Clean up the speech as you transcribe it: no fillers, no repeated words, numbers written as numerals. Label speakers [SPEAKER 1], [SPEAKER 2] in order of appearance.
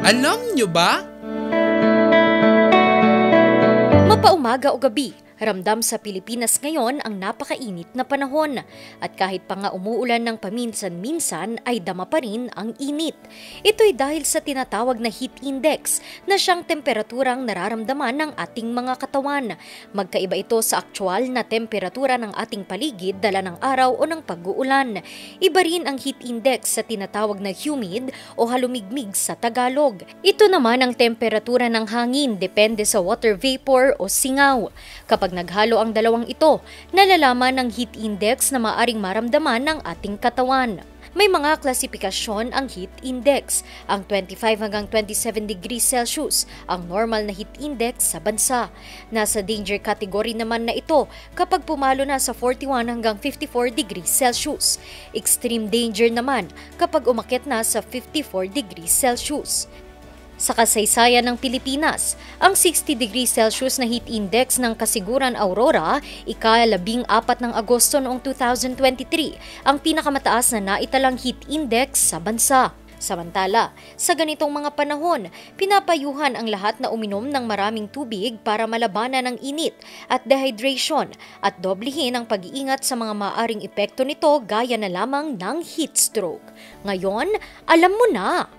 [SPEAKER 1] Alam nyo ba?
[SPEAKER 2] Mapaumaga o gabi, ramdam sa Pilipinas ngayon ang napakainit na panahon. At kahit pa nga umuulan ng paminsan-minsan ay dama pa rin ang init. Ito'y dahil sa tinatawag na heat index na siyang temperaturang nararamdaman ng ating mga katawan. Magkaiba ito sa aktual na temperatura ng ating paligid dala ng araw o ng pag-uulan. Iba rin ang heat index sa tinatawag na humid o halumigmig sa Tagalog. Ito naman ang temperatura ng hangin depende sa water vapor o singaw. Kapag naghalo ang dalawang ito, nalalaman ng heat index na maaring maramdaman ng ating katawan. May mga klasifikasyon ang heat index. Ang 25 hanggang 27 degrees Celsius ang normal na heat index sa bansa. Nasa danger category naman na ito kapag pumalo na sa 41 hanggang 54 degrees Celsius. Extreme danger naman kapag umakyat na sa 54 degrees Celsius. Sa kasaysayan ng Pilipinas, ang 60 degrees Celsius na heat index ng Kasiguran Aurora, ika-14 ng Agosto noong 2023, ang pinakamataas na naitalang heat index sa bansa. Samantala, sa ganitong mga panahon, pinapayuhan ang lahat na uminom ng maraming tubig para malabanan ang init at dehydration at doblehin ang pag-iingat sa mga maaring epekto nito gaya na lamang ng heat stroke. Ngayon, alam mo na!